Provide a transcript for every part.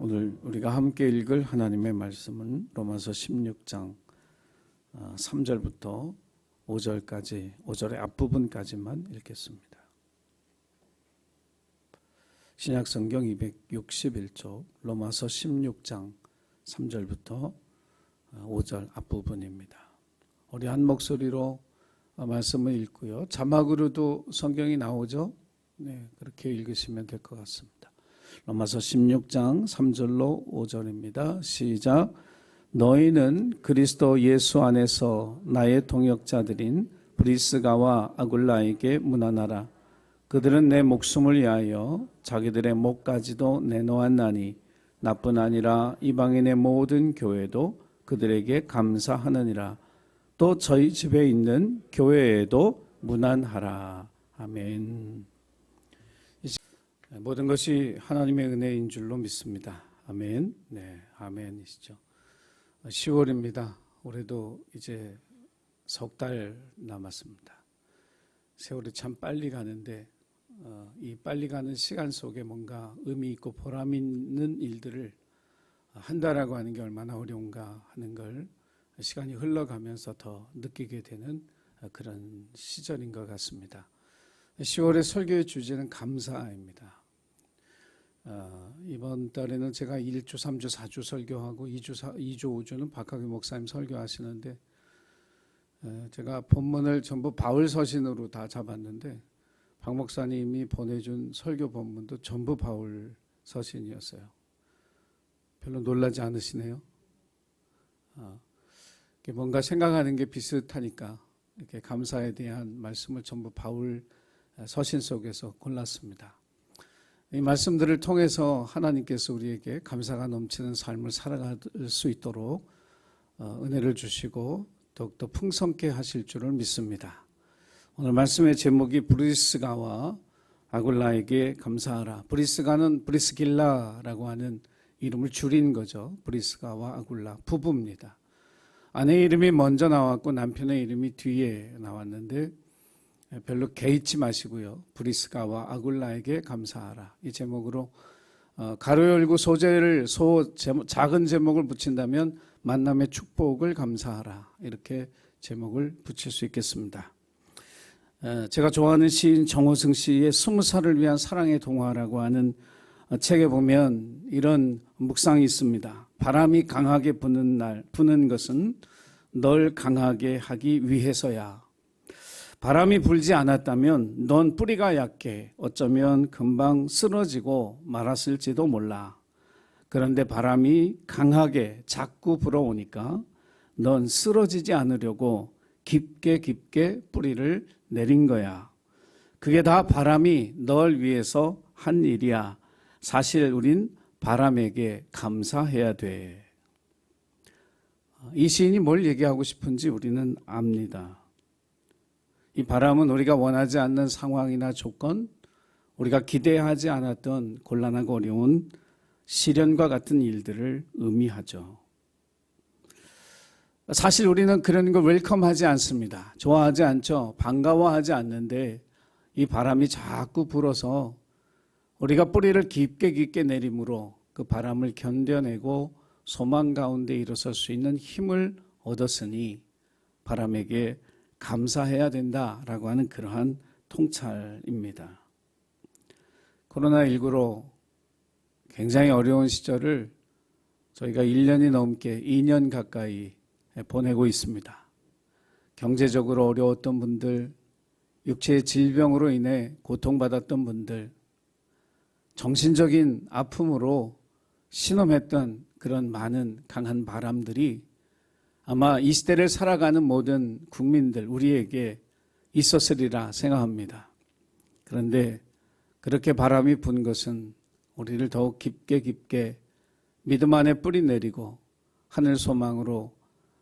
오늘 우리가 함께 읽을 하나님의 말씀은 로마서 16장 3절부터 5절까지, 5절의 앞부분까지만 읽겠습니다. 신약성경 261쪽 로마서 16장 3절부터 5절 앞부분입니다. 우리 한 목소리로 말씀을 읽고요. 자막으로도 성경이 나오죠? 네, 그렇게 읽으시면 될 것 같습니다. 로마서 16장 3절로 5절입니다. 시작. 너희는 그리스도 예수 안에서 나의 동역자들인 브리스가와 아굴라에게 문안하라. 그들은 내 목숨을 위하여 자기들의 목까지도 내놓았나니 나뿐 아니라 이방인의 모든 교회도 그들에게 감사하느니라. 또 저희 집에 있는 교회에도 문안하라. 아멘. 모든 것이 하나님의 은혜인 줄로 믿습니다. 아멘. 네, 아멘이시죠. 10월입니다. 올해도 이제 석 달 남았습니다. 세월이 참 빨리 가는데 이 빨리 가는 시간 속에 뭔가 의미 있고 보람 있는 일들을 한다라고 하는 게 얼마나 어려운가 하는 걸 시간이 흘러가면서 더 느끼게 되는 그런 시절인 것 같습니다. 10월의 설교의 주제는 감사입니다. 이번 달에는 제가 1주, 3주, 4주 설교하고 2주, 5주는 박학규 목사님 설교하시는데 제가 본문을 전부 바울 서신으로 다 잡았는데 박 목사님이 보내준 설교 본문도 전부 바울 서신이었어요. 별로 놀라지 않으시네요. 뭔가 생각하는 게 비슷하니까 이렇게 감사에 대한 말씀을 전부 바울 서신 속에서 골랐습니다. 이 말씀들을 통해서 하나님께서 우리에게 감사가 넘치는 삶을 살아갈 수 있도록 은혜를 주시고 더욱더 풍성케 하실 줄을 믿습니다. 오늘 말씀의 제목이 브리스가와 아굴라에게 감사하라. 브리스가는 브리스길라라고 하는 이름을 줄인 거죠. 브리스가와 아굴라 부부입니다. 아내의 이름이 먼저 나왔고 남편의 이름이 뒤에 나왔는데 별로 개의치 마시고요. 브리스가와 아굴라에게 감사하라. 이 제목으로 가로 열고 작은 제목을 붙인다면 만남의 축복을 감사하라. 이렇게 제목을 붙일 수 있겠습니다. 제가 좋아하는 시인 정호승 씨의 20살을 위한 사랑의 동화라고 하는 책에 보면 이런 묵상이 있습니다. 바람이 강하게 부는 것은 널 강하게 하기 위해서야. 바람이 불지 않았다면 넌 뿌리가 약해 어쩌면 금방 쓰러지고 말았을지도 몰라. 그런데 바람이 강하게 자꾸 불어오니까 넌 쓰러지지 않으려고 깊게 뿌리를 내린 거야. 그게 다 바람이 널 위해서 한 일이야. 사실 우린 바람에게 감사해야 돼. 이 시인이 뭘 얘기하고 싶은지 우리는 압니다. 이 바람은 우리가 원하지 않는 상황이나 조건, 우리가 기대하지 않았던 곤란하고 어려운 시련과 같은 일들을 의미하죠. 사실 우리는 그런 걸 웰컴하지 않습니다. 좋아하지 않죠. 반가워하지 않는데 이 바람이 자꾸 불어서 우리가 뿌리를 깊게 내림으로 그 바람을 견뎌내고 소망 가운데 일어설 수 있는 힘을 얻었으니 바람에게 감사해야 된다라고 하는 그러한 통찰입니다. 코로나19로 굉장히 어려운 시절을 저희가 1년이 넘게 2년 가까이 보내고 있습니다. 경제적으로 어려웠던 분들, 육체의 질병으로 인해 고통받았던 분들, 정신적인 아픔으로 신음했던 그런 많은 강한 바람들이 아마 이 시대를 살아가는 모든 국민들, 우리에게 있었으리라 생각합니다. 그런데 그렇게 바람이 분 것은 우리를 더욱 깊게 믿음 안에 뿌리 내리고 하늘 소망으로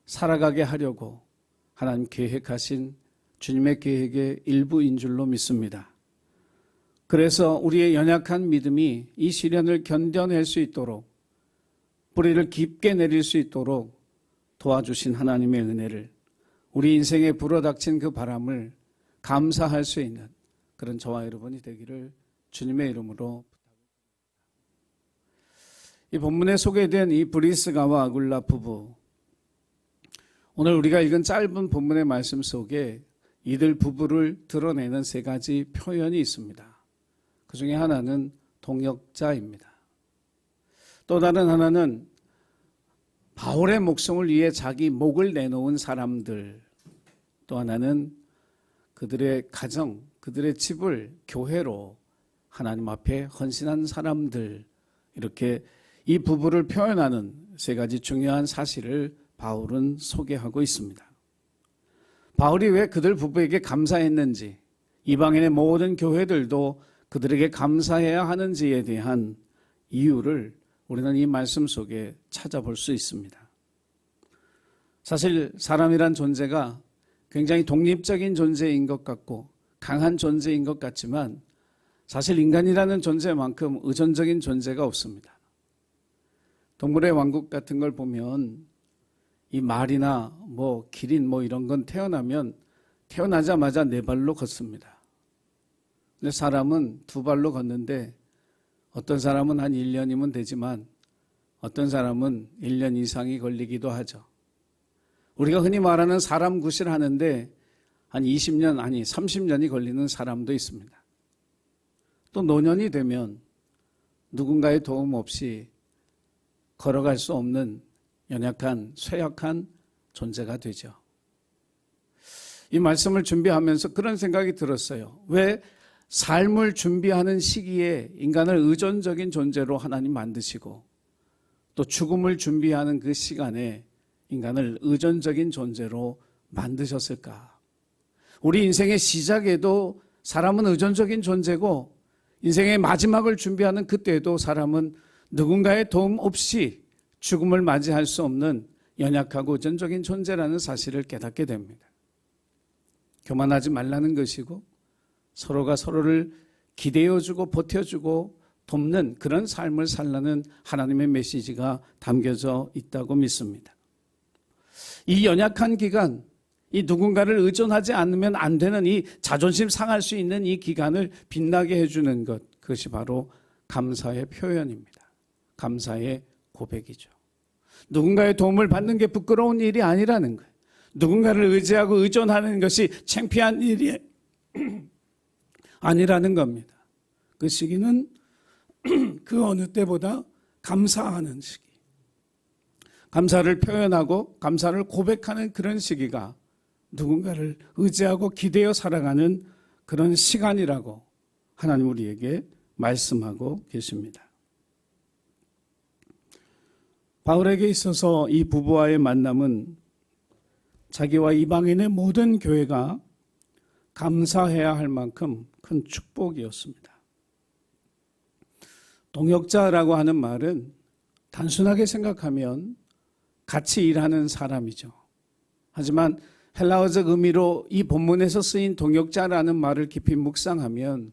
살아가게 하려고 하나님 계획하신 주님의 계획의 일부인 줄로 믿습니다. 그래서 우리의 연약한 믿음이 이 시련을 견뎌낼 수 있도록 뿌리를 깊게 내릴 수 있도록 도와주신 하나님의 은혜를, 우리 인생에 불어닥친 그 바람을 감사할 수 있는 그런 저와 여러분이 되기를 주님의 이름으로 부탁드립니다. 이 본문에 소개된 이 브리스가와 아굴라 부부, 오늘 우리가 읽은 짧은 본문의 말씀 속에 이들 부부를 드러내는 세 가지 표현이 있습니다. 그 중에 하나는 동역자입니다. 또 다른 하나는 바울의 목숨을 위해 자기 목을 내놓은 사람들, 또 하나는 그들의 가정, 그들의 집을 교회로 하나님 앞에 헌신한 사람들, 이렇게 이 부부를 표현하는 세 가지 중요한 사실을 바울은 소개하고 있습니다. 바울이 왜 그들 부부에게 감사했는지, 이방인의 모든 교회들도 그들에게 감사해야 하는지에 대한 이유를 우리는 이 말씀 속에 찾아볼 수 있습니다. 사실 사람이란 존재가 굉장히 독립적인 존재인 것 같고 강한 존재인 것 같지만 사실 인간이라는 존재만큼 의존적인 존재가 없습니다. 동물의 왕국 같은 걸 보면 이 말이나 기린 이런 건 태어나면 태어나자마자 네 발로 걷습니다. 근데 사람은 두 발로 걷는데 어떤 사람은 한 1년이면 되지만 어떤 사람은 1년 이상이 걸리기도 하죠. 우리가 흔히 말하는 사람 굿을 하는데 한 20년, 아니 30년이 걸리는 사람도 있습니다. 또 노년이 되면 누군가의 도움 없이 걸어갈 수 없는 연약한, 쇠약한 존재가 되죠. 이 말씀을 준비하면서 그런 생각이 들었어요. 왜 삶을 준비하는 시기에 인간을 의존적인 존재로 하나님 만드시고 또 죽음을 준비하는 그 시간에 인간을 의존적인 존재로 만드셨을까? 우리 인생의 시작에도 사람은 의존적인 존재고 인생의 마지막을 준비하는 그때에도 사람은 누군가의 도움 없이 죽음을 맞이할 수 없는 연약하고 의존적인 존재라는 사실을 깨닫게 됩니다. 교만하지 말라는 것이고 서로가 서로를 기대어주고 버텨주고 돕는 그런 삶을 살라는 하나님의 메시지가 담겨져 있다고 믿습니다. 이 연약한 기간, 이 누군가를 의존하지 않으면 안 되는 이 자존심 상할 수 있는 이 기간을 빛나게 해주는 것, 그것이 바로 감사의 표현입니다. 감사의 고백이죠. 누군가의 도움을 받는 게 부끄러운 일이 아니라는 거예요. 누군가를 의지하고 의존하는 것이 창피한 일이 아니라는 겁니다. 그 시기는 그 어느 때보다 감사하는 시기. 감사를 표현하고 감사를 고백하는 그런 시기가 누군가를 의지하고 기대어 살아가는 그런 시간이라고 하나님 우리에게 말씀하고 계십니다. 바울에게 있어서 이 부부와의 만남은 자기와 이방인의 모든 교회가 감사해야 할 만큼 큰 축복이었습니다. 동역자라고 하는 말은 단순하게 생각하면 같이 일하는 사람이죠. 하지만 헬라어적 의미로 이 본문에서 쓰인 동역자라는 말을 깊이 묵상하면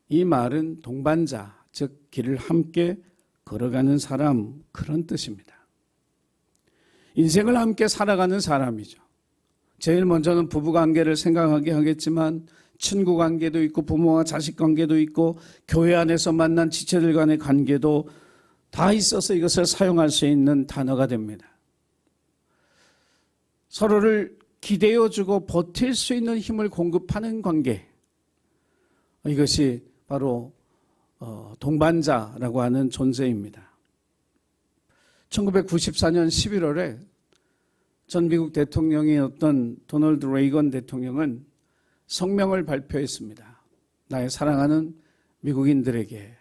이 말은 동반자, 즉 길을 함께 걸어가는 사람, 그런 뜻입니다. 인생을 함께 살아가는 사람이죠. 제일 먼저는 부부관계를 생각하게 하겠지만 친구 관계도 있고 부모와 자식 관계도 있고 교회 안에서 만난 지체들 간의 관계도 다 있어서 이것을 사용할 수 있는 단어가 됩니다. 서로를 기대어주고 버틸 수 있는 힘을 공급하는 관계, 이것이 바로 동반자라고 하는 존재입니다. 1994년 11월에 전 미국 대통령이었던 도널드 레이건 대통령은 성명을 발표했습니다. 나의 사랑하는 미국인들에게.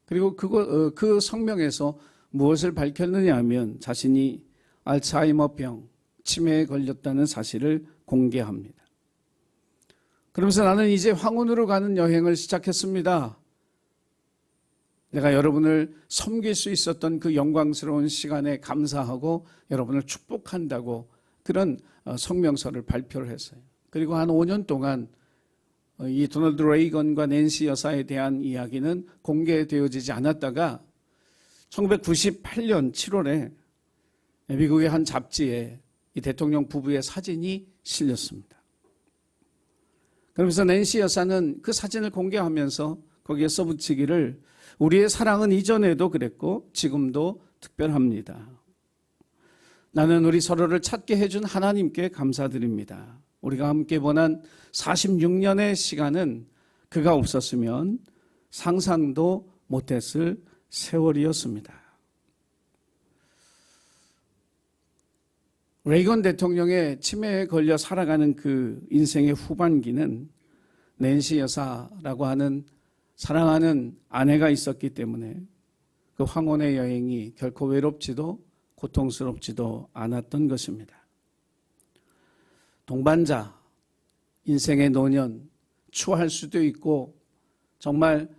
그리고 그 성명에서 무엇을 밝혔느냐 하면 자신이 알츠하이머병, 치매에 걸렸다는 사실을 공개합니다. 그러면서 나는 이제 황혼으로 가는 여행을 시작했습니다. 내가 여러분을 섬길 수 있었던 그 영광스러운 시간에 감사하고 여러분을 축복한다고 그런 성명서를 발표를 했어요. 그리고 한 5년 동안 이 도널드 레이건과 낸시 여사에 대한 이야기는 공개되어지지 않았다가 1998년 7월에 미국의 한 잡지에 이 대통령 부부의 사진이 실렸습니다. 그러면서 낸시 여사는 그 사진을 공개하면서 거기에 써붙이기를 우리의 사랑은 이전에도 그랬고 지금도 특별합니다. 나는 우리 서로를 찾게 해준 하나님께 감사드립니다. 우리가 함께 보낸 46년의 시간은 그가 없었으면 상상도 못했을 세월이었습니다. 레이건 대통령의 치매에 걸려 살아가는 그 인생의 후반기는 낸시 여사라고 하는 사랑하는 아내가 있었기 때문에 그 황혼의 여행이 결코 외롭지도 고통스럽지도 않았던 것입니다. 동반자, 인생의 노년, 추할 수도 있고 정말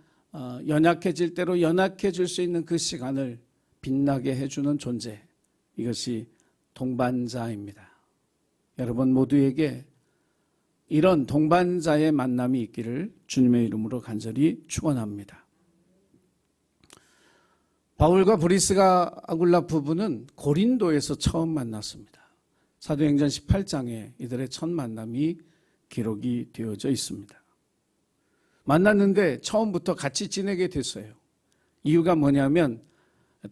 연약해질 대로 연약해질 수 있는 그 시간을 빛나게 해주는 존재, 이것이 동반자입니다. 여러분 모두에게 이런 동반자의 만남이 있기를 주님의 이름으로 간절히 축원합니다. 바울과 브리스가 아굴라 부부는 고린도에서 처음 만났습니다. 사도행전 18장에 이들의 첫 만남이 기록이 되어져 있습니다. 만났는데 처음부터 같이 지내게 됐어요. 이유가 뭐냐면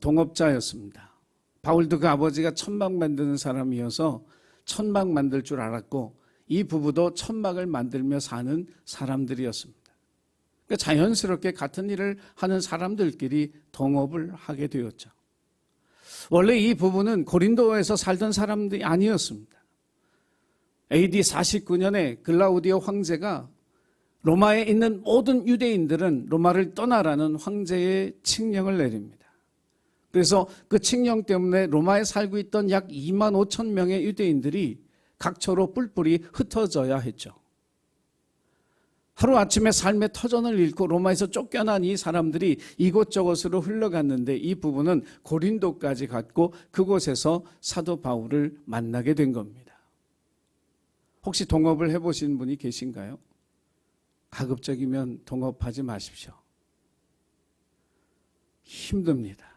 동업자였습니다. 바울도 그 아버지가 천막 만드는 사람이어서 천막 만들 줄 알았고 이 부부도 천막을 만들며 사는 사람들이었습니다. 그러니까 자연스럽게 같은 일을 하는 사람들끼리 동업을 하게 되었죠. 원래 이 부부는 고린도에서 살던 사람들이 아니었습니다. AD 49년에 글라우디오 황제가 로마에 있는 모든 유대인들은 로마를 떠나라는 황제의 칙령을 내립니다. 그래서 그 칙령 때문에 로마에 살고 있던 약 2만 5천 명의 유대인들이 각처로 뿔뿔이 흩어져야 했죠. 하루아침에 삶의 터전을 잃고 로마에서 쫓겨난 이 사람들이 이곳저곳으로 흘러갔는데 이 부부는 고린도까지 갔고 그곳에서 사도 바울을 만나게 된 겁니다. 혹시 동업을 해보신 분이 계신가요? 가급적이면 동업하지 마십시오. 힘듭니다.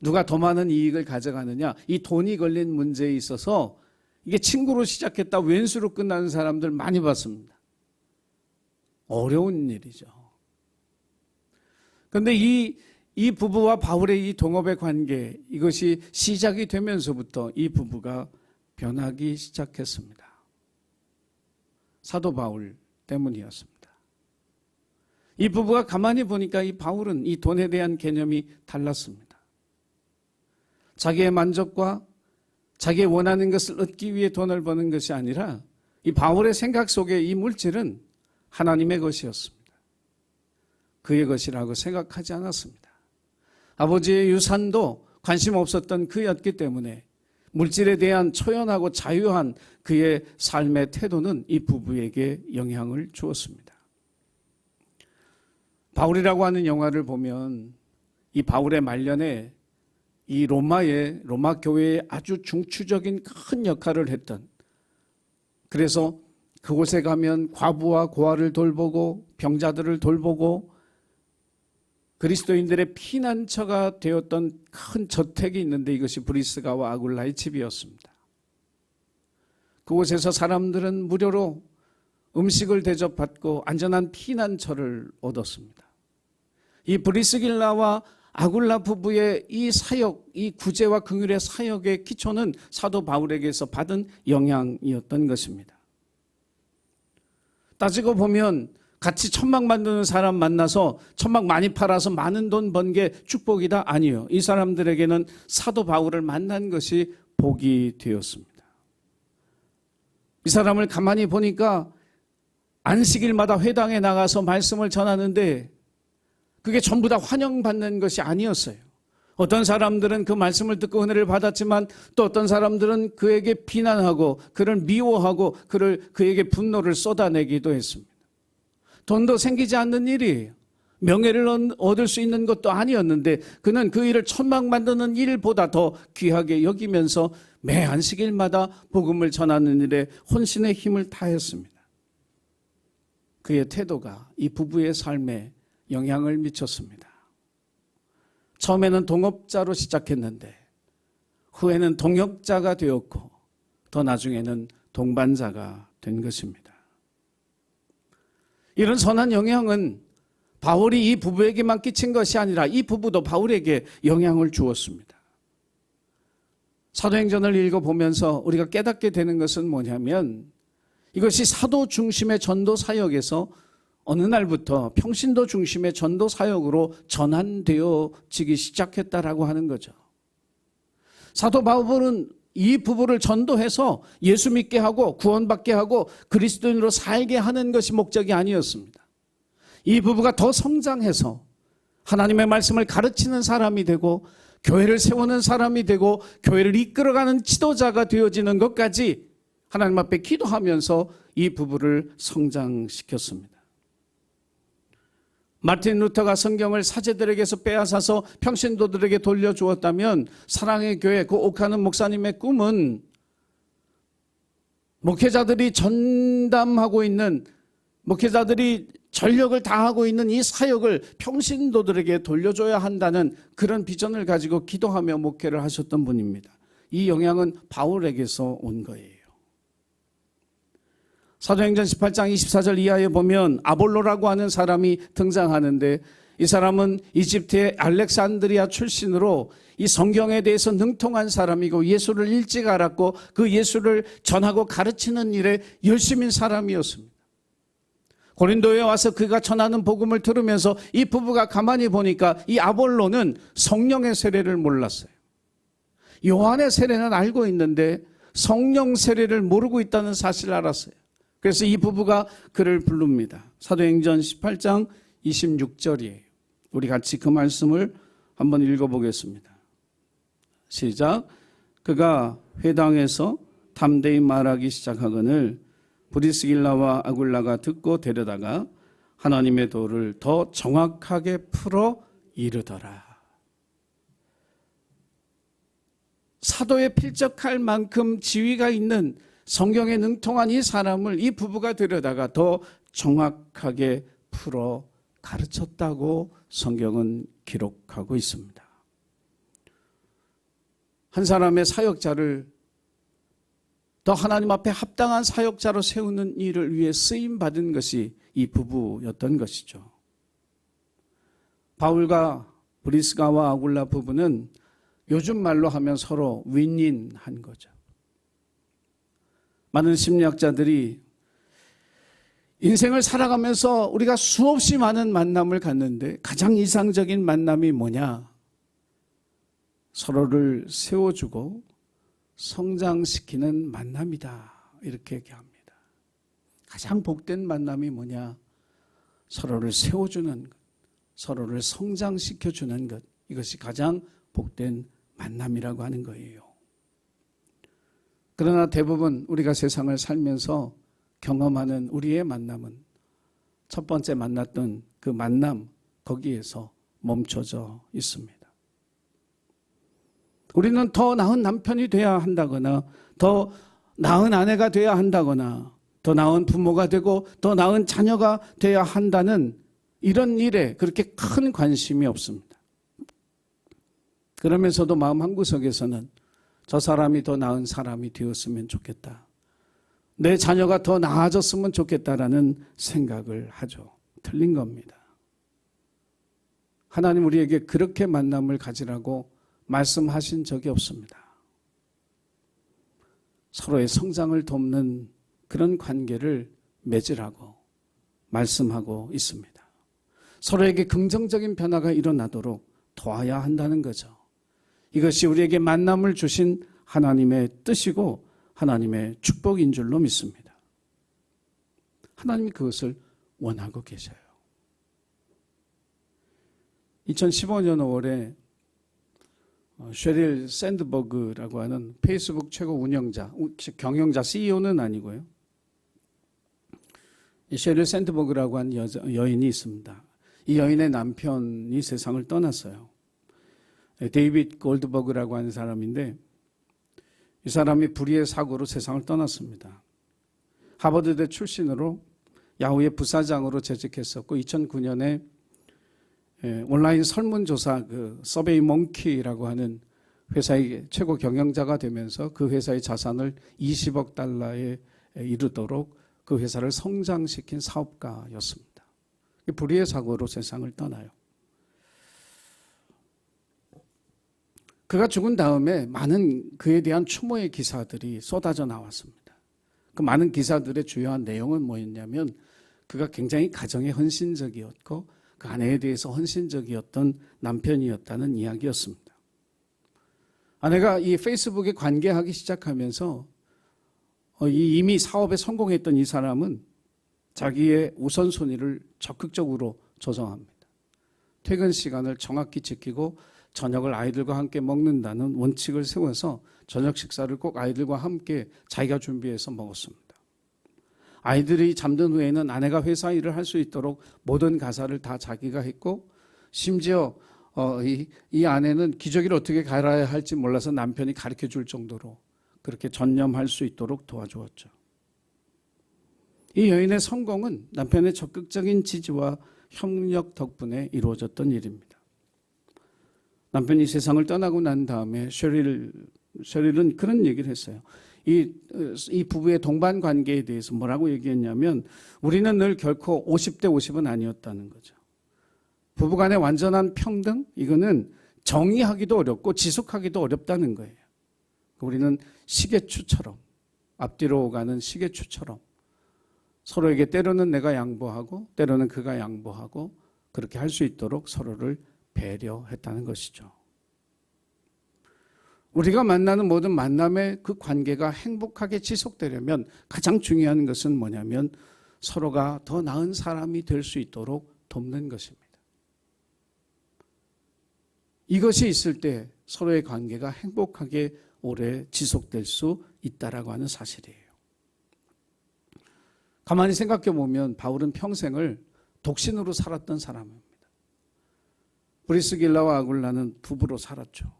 누가 더 많은 이익을 가져가느냐, 이 돈이 걸린 문제에 있어서 이게 친구로 시작했다 왼수로 끝나는 사람들 많이 봤습니다. 어려운 일이죠. 그런데 이 부부와 바울의 이 동업의 관계, 이것이 시작이 되면서부터 이 부부가 변하기 시작했습니다. 사도 바울 때문이었습니다. 이 부부가 가만히 보니까 이 바울은 이 돈에 대한 개념이 달랐습니다. 자기의 만족과 자기의 원하는 것을 얻기 위해 돈을 버는 것이 아니라 이 바울의 생각 속에 이 물질은 하나님의 것이었습니다. 그의 것이라고 생각하지 않았습니다. 아버지의 유산도 관심 없었던 그였기 때문에 물질에 대한 초연하고 자유한 그의 삶의 태도는 이 부부에게 영향을 주었습니다. 바울이라고 하는 영화를 보면 이 바울의 말년에 이 로마 교회에 아주 중추적인 큰 역할을 했던, 그래서 그곳에 가면 과부와 고아를 돌보고 병자들을 돌보고 그리스도인들의 피난처가 되었던 큰 저택이 있는데 이것이 브리스가와 아굴라의 집이었습니다. 그곳에서 사람들은 무료로 음식을 대접받고 안전한 피난처를 얻었습니다. 이 브리스길라와 아굴라 부부의 이 사역, 이 구제와 긍휼의 사역의 기초는 사도 바울에게서 받은 영향이었던 것입니다. 따지고 보면 같이 천막 만드는 사람 만나서 천막 많이 팔아서 많은 돈 번 게 축복이다? 아니요. 이 사람들에게는 사도 바울을 만난 것이 복이 되었습니다. 이 사람을 가만히 보니까 안식일마다 회당에 나가서 말씀을 전하는데 그게 전부 다 환영받는 것이 아니었어요. 어떤 사람들은 그 말씀을 듣고 은혜를 받았지만 또 어떤 사람들은 그에게 비난하고 그를 미워하고 그에게 분노를 쏟아내기도 했습니다. 돈도 생기지 않는 일이에요. 명예를 얻을 수 있는 것도 아니었는데 그는 그 일을 천막 만드는 일보다 더 귀하게 여기면서 매 안식일마다 복음을 전하는 일에 혼신의 힘을 다했습니다. 그의 태도가 이 부부의 삶에 영향을 미쳤습니다. 처음에는 동업자로 시작했는데 후에는 동역자가 되었고 더 나중에는 동반자가 된 것입니다. 이런 선한 영향은 바울이 이 부부에게만 끼친 것이 아니라 이 부부도 바울에게 영향을 주었습니다. 사도행전을 읽어보면서 우리가 깨닫게 되는 것은 뭐냐면 이것이 사도 중심의 전도 사역에서 어느 날부터 평신도 중심의 전도 사역으로 전환되어지기 시작했다라고 하는 거죠. 사도 바울은 이 부부를 전도해서 예수 믿게 하고 구원받게 하고 그리스도인으로 살게 하는 것이 목적이 아니었습니다. 이 부부가 더 성장해서 하나님의 말씀을 가르치는 사람이 되고 교회를 세우는 사람이 되고 교회를 이끌어가는 지도자가 되어지는 것까지 하나님 앞에 기도하면서 이 부부를 성장시켰습니다. 마틴 루터가 성경을 사제들에게서 빼앗아서 평신도들에게 돌려주었다면 사랑의 교회, 그 옥하는 목사님의 꿈은 목회자들이 전담하고 있는, 목회자들이 전력을 다하고 있는 이 사역을 평신도들에게 돌려줘야 한다는 그런 비전을 가지고 기도하며 목회를 하셨던 분입니다. 이 영향은 바울에게서 온 거예요. 사도행전 18장 24절 이하에 보면 아볼로라고 하는 사람이 등장하는데 이 사람은 이집트의 알렉산드리아 출신으로 이 성경에 대해서 능통한 사람이고 예수를 일찍 알았고 그 예수를 전하고 가르치는 일에 열심인 사람이었습니다. 고린도에 와서 그가 전하는 복음을 들으면서 이 부부가 가만히 보니까 이 아볼로는 성령의 세례를 몰랐어요. 요한의 세례는 알고 있는데 성령 세례를 모르고 있다는 사실을 알았어요. 그래서 이 부부가 그를 부릅니다. 사도행전 18장 26절이에요. 우리 같이 그 말씀을 한번 읽어보겠습니다. 시작. 그가 회당에서 담대히 말하기 시작하거늘 브리스길라와 아굴라가 듣고 데려다가 하나님의 도를 더 정확하게 풀어 이르더라. 사도에 필적할 만큼 지위가 있는 성경에 능통한 이 사람을 이 부부가 데려다가 더 정확하게 풀어 가르쳤다고 성경은 기록하고 있습니다. 한 사람의 사역자를 더 하나님 앞에 합당한 사역자로 세우는 일을 위해 쓰임받은 것이 이 부부였던 것이죠. 바울과 브리스가와 아굴라 부부는 요즘 말로 하면 서로 윈윈한 거죠. 많은 심리학자들이 인생을 살아가면서 우리가 수없이 많은 만남을 갖는데 가장 이상적인 만남이 뭐냐? 서로를 세워주고 성장시키는 만남이다. 이렇게 얘기합니다. 가장 복된 만남이 뭐냐? 서로를 세워주는 것, 서로를 성장시켜주는 것. 이것이 가장 복된 만남이라고 하는 거예요. 그러나 대부분 우리가 세상을 살면서 경험하는 우리의 만남은 첫 번째 만났던 그 만남, 거기에서 멈춰져 있습니다. 우리는 더 나은 남편이 돼야 한다거나 더 나은 아내가 돼야 한다거나 더 나은 부모가 되고 더 나은 자녀가 돼야 한다는 이런 일에 그렇게 큰 관심이 없습니다. 그러면서도 마음 한구석에서는 저 사람이 더 나은 사람이 되었으면 좋겠다. 내 자녀가 더 나아졌으면 좋겠다라는 생각을 하죠. 틀린 겁니다. 하나님 우리에게 그렇게 만남을 가지라고 말씀하신 적이 없습니다. 서로의 성장을 돕는 그런 관계를 맺으라고 말씀하고 있습니다. 서로에게 긍정적인 변화가 일어나도록 도와야 한다는 거죠. 이것이 우리에게 만남을 주신 하나님의 뜻이고 하나님의 축복인 줄로 믿습니다. 하나님이 그것을 원하고 계셔요. 2015년 5월에 셰릴 샌드버그라고 하는 페이스북 최고 운영자, 경영자, CEO는 아니고요. 이 셰릴 샌드버그라고 하는 여인이 있습니다. 이 여인의 남편이 세상을 떠났어요. 데이빗 골드버그라고 하는 사람인데 이 사람이 불의의 사고로 세상을 떠났습니다. 하버드대 출신으로 야후의 부사장으로 재직했었고 2009년에 온라인 설문조사 서베이 몽키라고 하는 회사의 최고 경영자가 되면서 그 회사의 자산을 20억 달러에 이르도록 그 회사를 성장시킨 사업가였습니다. 불의의 사고로 세상을 떠나요. 그가 죽은 다음에 많은 그에 대한 추모의 기사들이 쏟아져 나왔습니다. 그 많은 기사들의 주요한 내용은 뭐였냐면 그가 굉장히 가정에 헌신적이었고 그 아내에 대해서 헌신적이었던 남편이었다는 이야기였습니다. 아내가 이 페이스북에 관계하기 시작하면서 이미 사업에 성공했던 이 사람은 자기의 우선순위를 적극적으로 조정합니다. 퇴근 시간을 정확히 지키고 저녁을 아이들과 함께 먹는다는 원칙을 세워서 저녁 식사를 꼭 아이들과 함께 자기가 준비해서 먹었습니다. 아이들이 잠든 후에는 아내가 회사 일을 할 수 있도록 모든 가사를 다 자기가 했고 심지어 이 아내는 기저귀를 어떻게 갈아야 할지 몰라서 남편이 가르쳐 줄 정도로 그렇게 전념할 수 있도록 도와주었죠. 이 여인의 성공은 남편의 적극적인 지지와 협력 덕분에 이루어졌던 일입니다. 남편이 세상을 떠나고 난 다음에 셰릴은 그런 얘기를 했어요. 이 부부의 동반 관계에 대해서 뭐라고 얘기했냐면 우리는 늘 결코 50대 50은 아니었다는 거죠. 부부간의 완전한 평등, 이거는 정의하기도 어렵고 지속하기도 어렵다는 거예요. 우리는 시계추처럼, 앞뒤로 가는 시계추처럼 서로에게 때로는 내가 양보하고 때로는 그가 양보하고 그렇게 할 수 있도록 서로를 배려했다는 것이죠. 우리가 만나는 모든 만남의 그 관계가 행복하게 지속되려면 가장 중요한 것은 뭐냐면 서로가 더 나은 사람이 될 수 있도록 돕는 것입니다. 이것이 있을 때 서로의 관계가 행복하게 오래 지속될 수 있다라고 하는 사실이에요. 가만히 생각해 보면 바울은 평생을 독신으로 살았던 사람입니다. 브리스길라와 아굴라는 부부로 살았죠.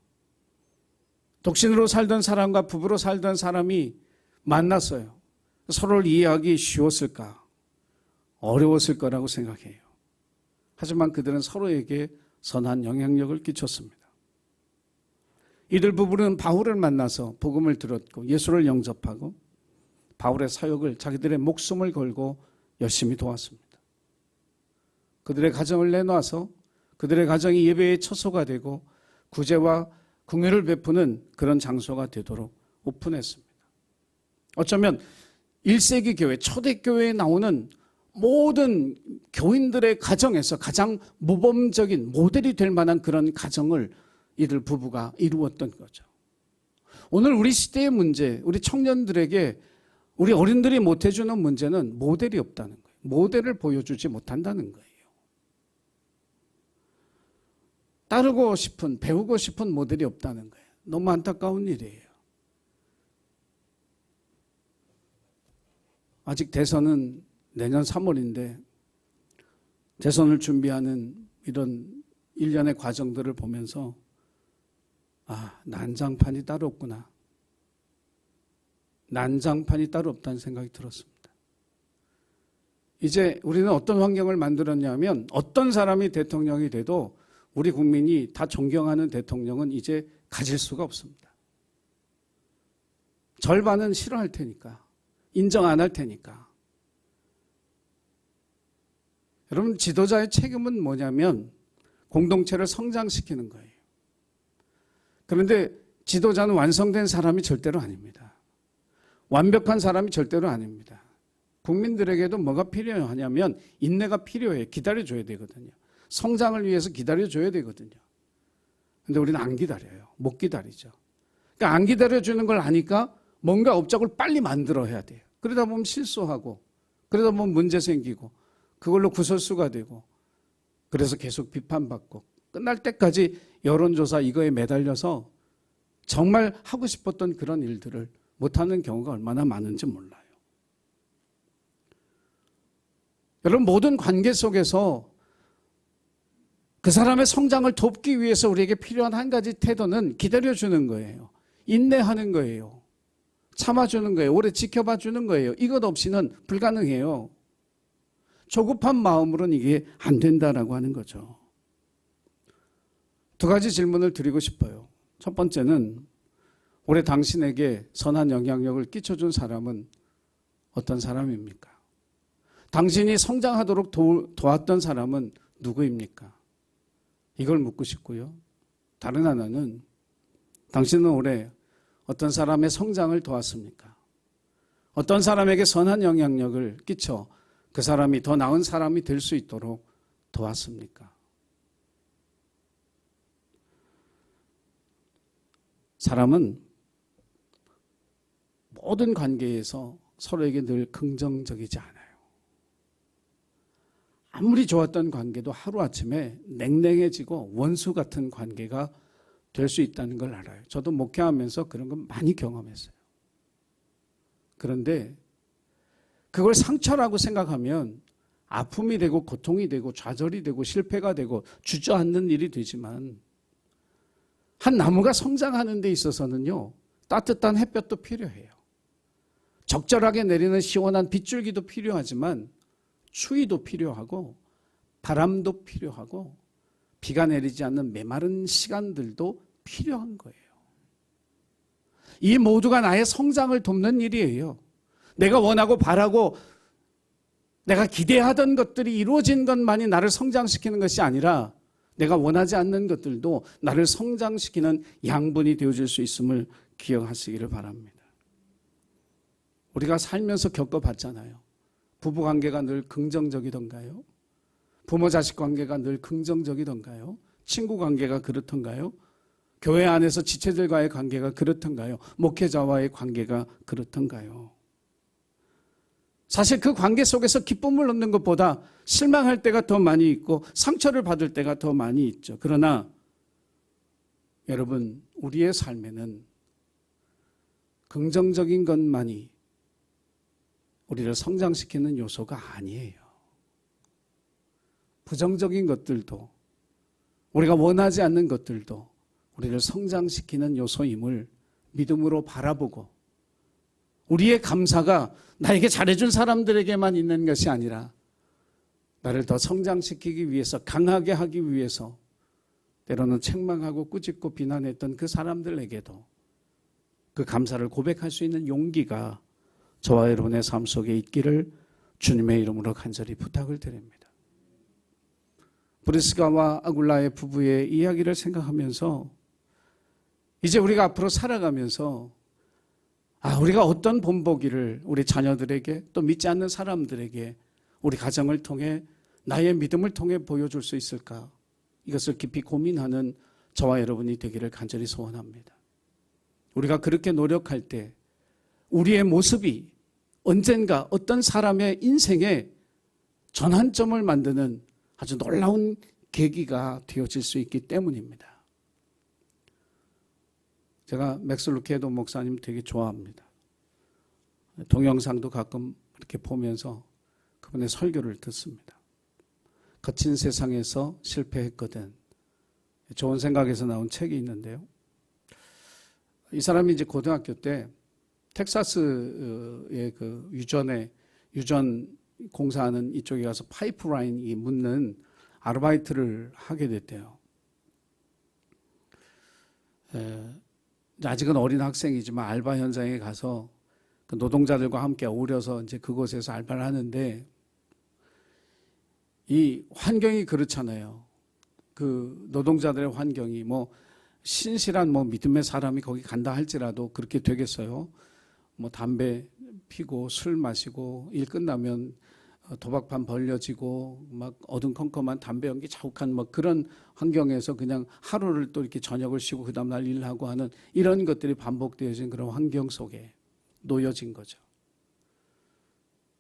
독신으로 살던 사람과 부부로 살던 사람이 만났어요. 서로를 이해하기 쉬웠을까? 어려웠을 거라고 생각해요. 하지만 그들은 서로에게 선한 영향력을 끼쳤습니다. 이들 부부는 바울을 만나서 복음을 들었고 예수를 영접하고 바울의 사역을 자기들의 목숨을 걸고 열심히 도왔습니다. 그들의 가정을 내놔서 그들의 가정이 예배의 처소가 되고 구제와 궁유를 베푸는 그런 장소가 되도록 오픈했습니다. 어쩌면 1세기 교회, 초대교회에 나오는 모든 교인들의 가정에서 가장 모범적인 모델이 될 만한 그런 가정을 이들 부부가 이루었던 거죠. 오늘 우리 시대의 문제, 우리 청년들에게 우리 어른들이 못해주는 문제는 모델이 없다는 거예요. 모델을 보여주지 못한다는 거예요. 따르고 싶은, 배우고 싶은 모델이 없다는 거예요. 너무 안타까운 일이에요. 아직 대선은 내년 3월인데 대선을 준비하는 이런 일련의 과정들을 보면서 난장판이 따로 없구나. 난장판이 따로 없다는 생각이 들었습니다. 이제 우리는 어떤 환경을 만들었냐면 어떤 사람이 대통령이 돼도 우리 국민이 다 존경하는 대통령은 이제 가질 수가 없습니다. 절반은 싫어할 테니까, 인정 안 할 테니까. 여러분, 지도자의 책임은 뭐냐면 공동체를 성장시키는 거예요. 그런데 지도자는 완성된 사람이 절대로 아닙니다. 완벽한 사람이 절대로 아닙니다. 국민들에게도 뭐가 필요하냐면 인내가 필요해요. 기다려줘야 되거든요. 성장을 위해서 기다려줘야 되거든요. 근데 우리는 안 기다려요. 못 기다리죠. 그러니까 안 기다려주는 걸 아니까 뭔가 업적을 빨리 만들어야 돼요. 그러다 보면 실수하고 그러다 보면 문제 생기고 그걸로 구설수가 되고 그래서 계속 비판받고 끝날 때까지 여론조사 이거에 매달려서 정말 하고 싶었던 그런 일들을 못하는 경우가 얼마나 많은지 몰라요. 여러분, 모든 관계 속에서 그 사람의 성장을 돕기 위해서 우리에게 필요한 한 가지 태도는 기다려주는 거예요. 인내하는 거예요. 참아주는 거예요. 오래 지켜봐 주는 거예요. 이것 없이는 불가능해요. 조급한 마음으로는 이게 안 된다라고 하는 거죠. 두 가지 질문을 드리고 싶어요. 첫 번째는 올해 당신에게 선한 영향력을 끼쳐준 사람은 어떤 사람입니까? 당신이 성장하도록 도왔던 사람은 누구입니까? 이걸 묻고 싶고요. 다른 하나는 당신은 올해 어떤 사람의 성장을 도왔습니까? 어떤 사람에게 선한 영향력을 끼쳐 그 사람이 더 나은 사람이 될 수 있도록 도왔습니까? 사람은 모든 관계에서 서로에게 늘 긍정적이지 않아요. 아무리 좋았던 관계도 하루아침에 냉랭해지고 원수 같은 관계가 될 수 있다는 걸 알아요. 저도 목회하면서 그런 건 많이 경험했어요. 그런데 그걸 상처라고 생각하면 아픔이 되고 고통이 되고 좌절이 되고 실패가 되고 주저앉는 일이 되지만 한 나무가 성장하는 데 있어서는요, 따뜻한 햇볕도 필요해요. 적절하게 내리는 시원한 빗줄기도 필요하지만 추위도 필요하고 바람도 필요하고 비가 내리지 않는 메마른 시간들도 필요한 거예요. 이 모두가 나의 성장을 돕는 일이에요. 내가 원하고 바라고 내가 기대하던 것들이 이루어진 것만이 나를 성장시키는 것이 아니라 내가 원하지 않는 것들도 나를 성장시키는 양분이 되어줄 수 있음을 기억하시기를 바랍니다. 우리가 살면서 겪어봤잖아요. 부부관계가 늘 긍정적이던가요? 부모-자식 관계가 늘 긍정적이던가요? 친구관계가 그렇던가요? 교회 안에서 지체들과의 관계가 그렇던가요? 목회자와의 관계가 그렇던가요? 사실 그 관계 속에서 기쁨을 얻는 것보다 실망할 때가 더 많이 있고 상처를 받을 때가 더 많이 있죠. 그러나 여러분, 우리의 삶에는 긍정적인 것만이 우리를 성장시키는 요소가 아니에요. 부정적인 것들도, 우리가 원하지 않는 것들도 우리를 성장시키는 요소임을 믿음으로 바라보고, 우리의 감사가 나에게 잘해준 사람들에게만 있는 것이 아니라 나를 더 성장시키기 위해서, 강하게 하기 위해서 때로는 책망하고 꾸짖고 비난했던 그 사람들에게도 그 감사를 고백할 수 있는 용기가 저와 여러분의 삶 속에 있기를 주님의 이름으로 간절히 부탁을 드립니다. 브리스가와 아굴라의 부부의 이야기를 생각하면서 이제 우리가 앞으로 살아가면서 우리가 어떤 본보기를 우리 자녀들에게 또 믿지 않는 사람들에게 우리 가정을 통해 나의 믿음을 통해 보여줄 수 있을까? 이것을 깊이 고민하는 저와 여러분이 되기를 간절히 소원합니다. 우리가 그렇게 노력할 때 우리의 모습이 언젠가 어떤 사람의 인생에 전환점을 만드는 아주 놀라운 계기가 되어질 수 있기 때문입니다. 제가 맥스 루케도 목사님 되게 좋아합니다. 동영상도 가끔 이렇게 보면서 그분의 설교를 듣습니다. 거친 세상에서 실패했거든. 좋은 생각에서 나온 책이 있는데요. 이 사람이 이제 고등학교 때 텍사스의 그 유전 공사하는 이쪽에 가서 파이프라인이 묻는 아르바이트를 하게 됐대요. 아직은 어린 학생이지만 알바 현장에 가서 그 노동자들과 함께 어울려서 이제 그곳에서 알바를 하는데 이 환경이 그렇잖아요. 그 노동자들의 환경이 신실한 믿음의 사람이 거기 간다 할지라도 그렇게 되겠어요. 담배 피고 술 마시고 일 끝나면 도박판 벌려지고 막 어두컴컴한 담배 연기 자욱한 그런 환경에서 그냥 하루를 또 이렇게 저녁을 쉬고 그 다음날 일하고 하는 이런 것들이 반복되어진 그런 환경 속에 놓여진 거죠.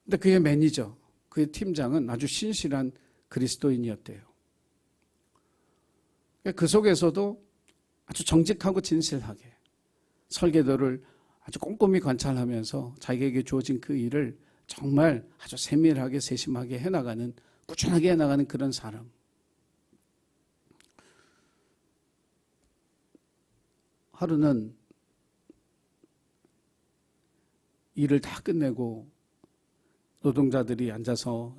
근데 그의 매니저, 그의 팀장은 아주 신실한 그리스도인이었대요. 그 속에서도 아주 정직하고 진실하게 설계도를 아주 꼼꼼히 관찰하면서 자기에게 주어진 그 일을 정말 아주 세밀하게 세심하게 해나가는, 꾸준하게 해나가는 그런 사람. 하루는 일을 다 끝내고 노동자들이 앉아서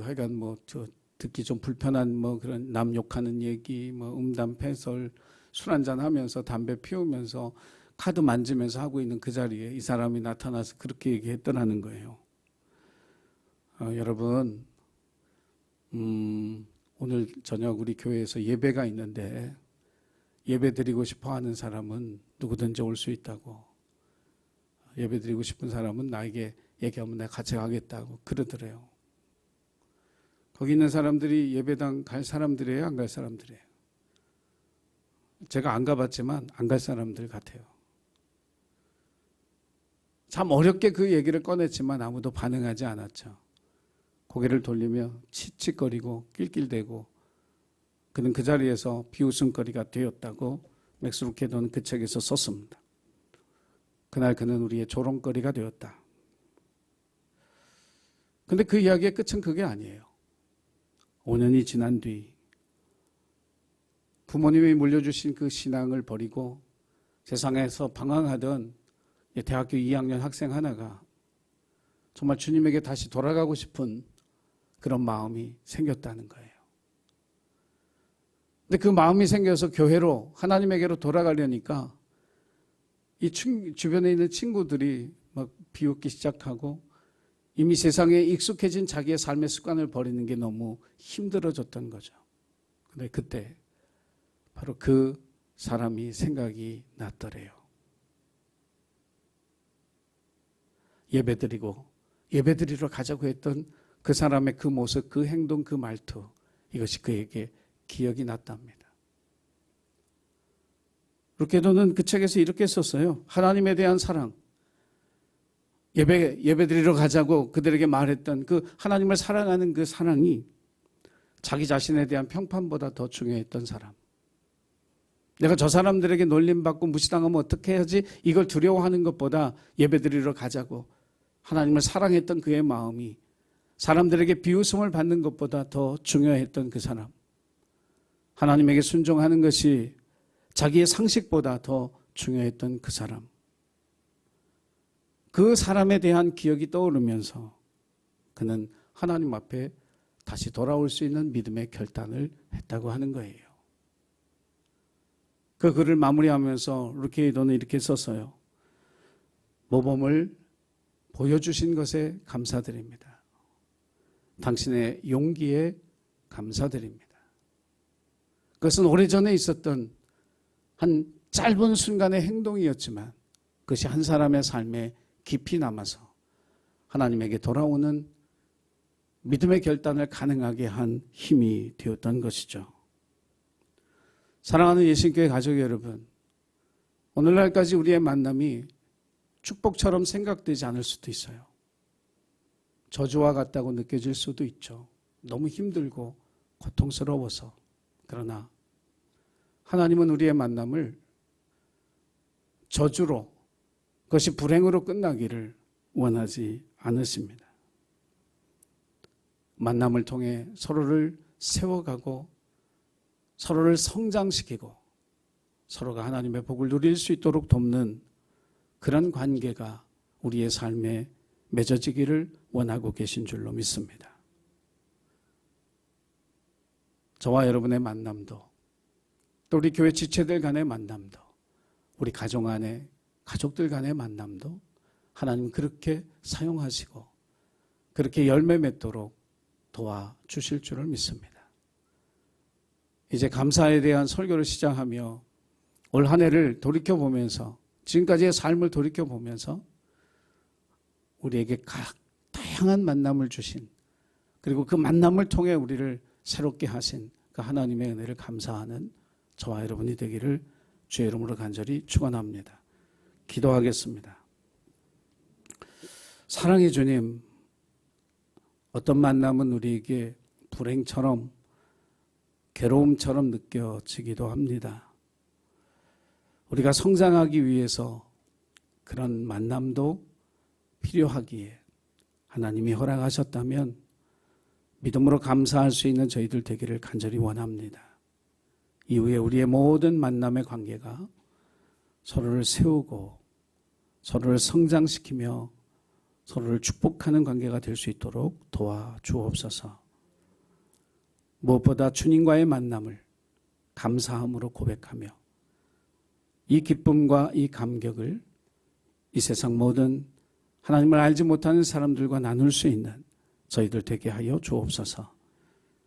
하여간 듣기 좀 불편한 그런 남 욕하는 얘기, 음담 패설, 술 한잔 하면서 담배 피우면서 카드 만지면서 하고 있는 그 자리에 이 사람이 나타나서 그렇게 얘기했더라는 거예요. 여러분, 오늘 저녁 우리 교회에서 예배가 있는데 예배 드리고 싶어 하는 사람은 누구든지 올 수 있다고. 예배 드리고 싶은 사람은 나에게 얘기하면 내가 같이 가겠다고 그러더래요. 거기 있는 사람들이 예배당 갈 사람들이에요? 안 갈 사람들이에요? 제가 안 가봤지만 안 갈 사람들 같아요. 참 어렵게 그 얘기를 꺼냈지만 아무도 반응하지 않았죠. 고개를 돌리며 칙칙거리고 낄낄대고 그는 그 자리에서 비웃음거리가 되었다고 맥스 루케도는 그 책에서 썼습니다. 그날 그는 우리의 조롱거리가 되었다. 근데 그 이야기의 끝은 그게 아니에요. 5년이 지난 뒤 부모님이 물려주신 그 신앙을 버리고 세상에서 방황하던 대학교 2학년 학생 하나가 정말 주님에게 다시 돌아가고 싶은 그런 마음이 생겼다는 거예요. 근데 그 마음이 생겨서 교회로 하나님에게로 돌아가려니까 이 주변에 있는 친구들이 막 비웃기 시작하고 이미 세상에 익숙해진 자기의 삶의 습관을 버리는 게 너무 힘들어졌던 거죠. 근데 그때 바로 그 사람이 생각이 났더래요. 예배드리러 가자고 했던 그 사람의 그 모습, 그 행동, 그 말투, 이것이 그에게 기억이 났답니다. 루케도는 그 책에서 이렇게 썼어요. 하나님에 대한 사랑, 예배드리러 가자고 그들에게 말했던 그 하나님을 사랑하는 그 사랑이 자기 자신에 대한 평판보다 더 중요했던 사람. 내가 저 사람들에게 놀림받고 무시당하면 어떻게 해야지, 이걸 두려워하는 것보다 예배드리러 가자고 하나님을 사랑했던 그의 마음이 사람들에게 비웃음을 받는 것보다 더 중요했던 그 사람. 하나님에게 순종하는 것이 자기의 상식보다 더 중요했던 그 사람. 그 사람에 대한 기억이 떠오르면서 그는 하나님 앞에 다시 돌아올 수 있는 믿음의 결단을 했다고 하는 거예요. 그 글을 마무리하면서 루케이도는 이렇게 썼어요. 모범을 보여주신 것에 감사드립니다. 당신의 용기에 감사드립니다. 그것은 오래전에 있었던 한 짧은 순간의 행동이었지만 그것이 한 사람의 삶에 깊이 남아서 하나님에게 돌아오는 믿음의 결단을 가능하게 한 힘이 되었던 것이죠. 사랑하는 예신교회 가족 여러분, 오늘날까지 우리의 만남이 축복처럼 생각되지 않을 수도 있어요. 저주와 같다고 느껴질 수도 있죠. 너무 힘들고 고통스러워서. 그러나 하나님은 우리의 만남을 저주로, 그것이 불행으로 끝나기를 원하지 않으십니다. 만남을 통해 서로를 세워가고 서로를 성장시키고 서로가 하나님의 복을 누릴 수 있도록 돕는 그런 관계가 우리의 삶에 맺어지기를 원하고 계신 줄로 믿습니다. 저와 여러분의 만남도, 또 우리 교회 지체들 간의 만남도, 우리 가정 안에 가족들 간의 만남도 하나님 그렇게 사용하시고 그렇게 열매 맺도록 도와주실 줄을 믿습니다. 이제 감사에 대한 설교를 시작하며 올 한 해를 돌이켜보면서, 지금까지의 삶을 돌이켜보면서 우리에게 다양한 만남을 주신, 그리고 그 만남을 통해 우리를 새롭게 하신 그 하나님의 은혜를 감사하는 저와 여러분이 되기를 주의 이름으로 간절히 축원합니다. 기도하겠습니다. 사랑의 주님, 어떤 만남은 우리에게 불행처럼, 괴로움처럼 느껴지기도 합니다. 우리가 성장하기 위해서 그런 만남도 필요하기에 하나님이 허락하셨다면 믿음으로 감사할 수 있는 저희들 되기를 간절히 원합니다. 이후에 우리의 모든 만남의 관계가 서로를 세우고 서로를 성장시키며 서로를 축복하는 관계가 될 수 있도록 도와주옵소서. 무엇보다 주님과의 만남을 감사함으로 고백하며 이 기쁨과 이 감격을 이 세상 모든 하나님을 알지 못하는 사람들과 나눌 수 있는 저희들 되게 하여 주옵소서.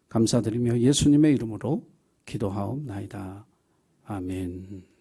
감사드리며 예수님의 이름으로 기도하옵나이다. 아멘.